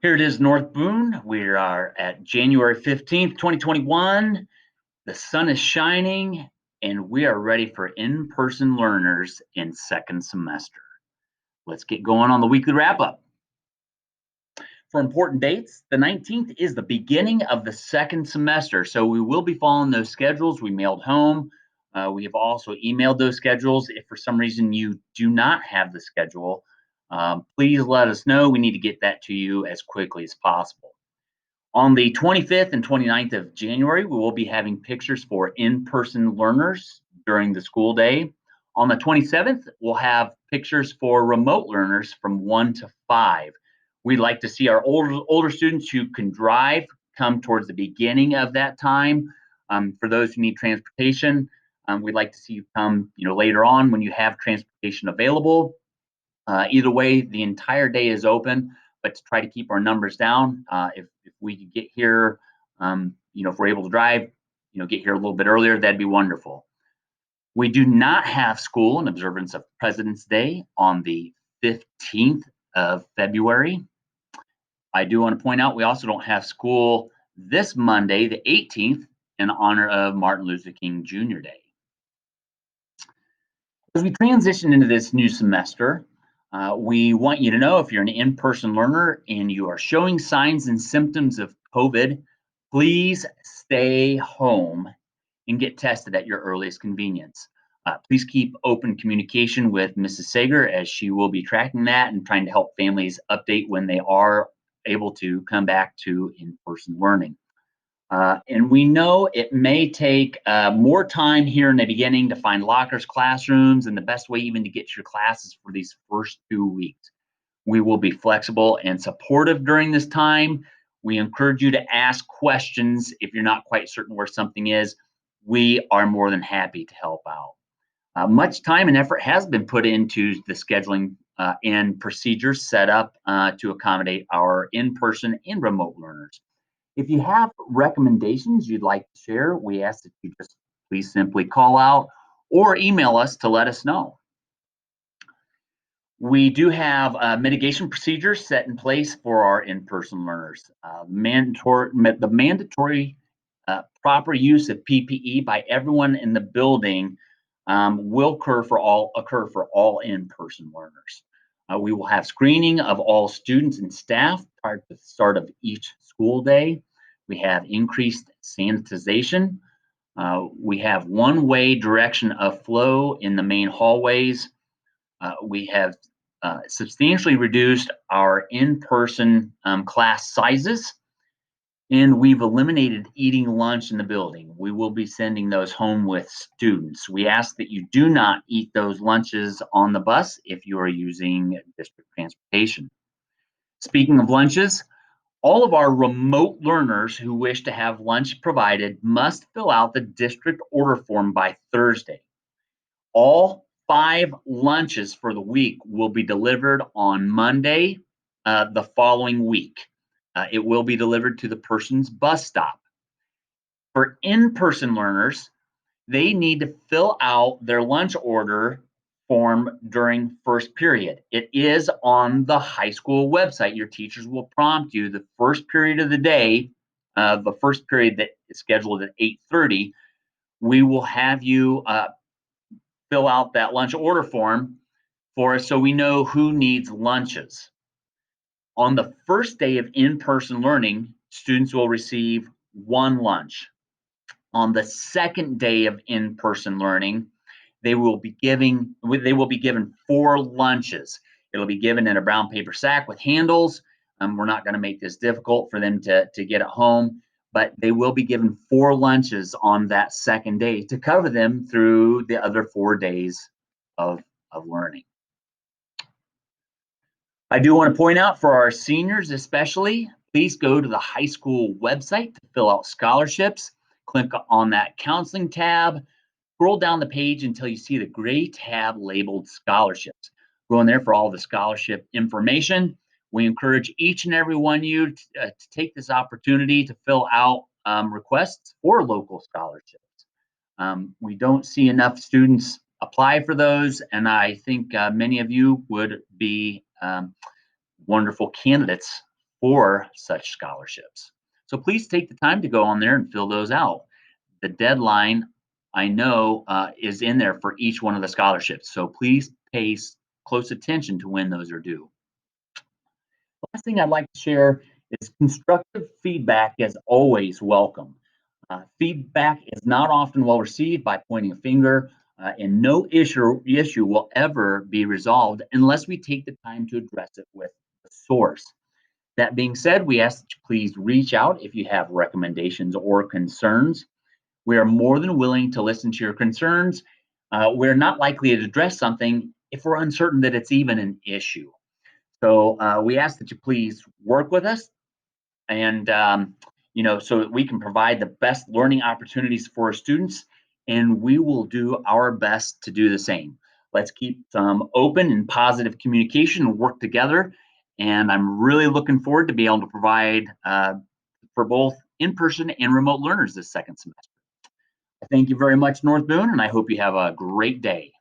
Here it is, North Boone. We are at January 15th, 2021. The sun is shining, and we are ready for in-person learners in second semester. Let's get going on the weekly wrap-up. For important dates, the 19th is the beginning of the second semester, so we will be following those schedules we mailed home. We have also emailed those schedules. If for some reason you do not have the schedule, please let us know. We need to get that to you as quickly as possible. On the 25th and 29th of January, we will be having pictures for in-person learners during the school day. On the 27th, we'll have pictures for remote learners from 1 to 5. We'd like to see our older students who can drive come towards the beginning of that time. For those who need transportation, we'd like to see you come later on when you have transportation available. Either way, the entire day is open, but to try to keep our numbers down, if we could get here, if we're able to drive, get here a little bit earlier, that'd be wonderful. We do not have school in observance of President's Day on the 15th of February. I do want to point out we also don't have school this Monday, the 18th, in honor of Martin Luther King Jr. Day. As we transition into this new semester, we want you to know if you're an in-person learner and you are showing signs and symptoms of COVID, please stay home and get tested at your earliest convenience. Please keep open communication with Mrs. Sager as she will be tracking that and trying to help families update when they are able to come back to in-person learning. And we know it may take more time here in the beginning to find lockers, classrooms, and the best way even to get your classes for these first 2 weeks. We will be flexible and supportive during this time. We encourage you to ask questions if you're not quite certain where something is. We are more than happy to help out. Much time and effort has been put into the scheduling and procedures set up to accommodate our in-person and remote learners. If you have recommendations you'd like to share, we ask that you just please simply call out or email us to let us know. We do have mitigation procedures set in place for our in-person learners. The mandatory proper use of PPE by everyone in the building will occur for all in-person learners. We will have screening of all students and staff prior to the start of each school day. We have increased sanitization. We have one-way direction of flow in the main hallways. We have substantially reduced our in-person class sizes, and we've eliminated eating lunch in the building. We will be sending those home with students. We ask that you do not eat those lunches on the bus if you are using district transportation. Speaking of lunches, all of our remote learners who wish to have lunch provided must fill out the district order form by Thursday. All 5 lunches for the week will be delivered on Monday the following week. It will be delivered to the person's bus stop. For in-person learners, they need to fill out their lunch order form during first period. It is on the high school website. Your teachers will prompt you the first period of the day, the first period that is scheduled at 8:30. We will have you fill out that lunch order form for us so we know who needs lunches. On the first day of in-person learning, students will receive 1 lunch. On the second day of in-person learning, they will be given 4 lunches. It'll be given in a brown paper sack with handles. We're not going to make this difficult for them to get at home, but they will be given 4 lunches on that second day to cover them through the other 4 days of learning. I do want to point out for our seniors especially, please go to the high school website to fill out scholarships. Click on that counseling tab. Scroll down the page until you see the gray tab labeled scholarships. Go in there for all the scholarship information. We encourage each and every one of you to take this opportunity to fill out requests for local scholarships. We don't see enough students apply for those, and I think many of you would be wonderful candidates for such scholarships. So please take the time to go on there and fill those out. The deadline, I know, is in there for each one of the scholarships. So please pay close attention to when those are due. Last thing I'd like to share is constructive feedback is always welcome. Feedback is not often well received by pointing a finger, and no issue will ever be resolved unless we take the time to address it with the source. That being said, we ask that you please reach out if you have recommendations or concerns. We are more than willing to listen to your concerns. We're not likely to address something if we're uncertain that it's even an issue. So we ask that you please work with us and so that we can provide the best learning opportunities for our students, and we will do our best to do the same. Let's keep some open and positive communication and work together. And I'm really looking forward to be able to provide for both in-person and remote learners this second semester. Thank you very much, North Boone, and I hope you have a great day.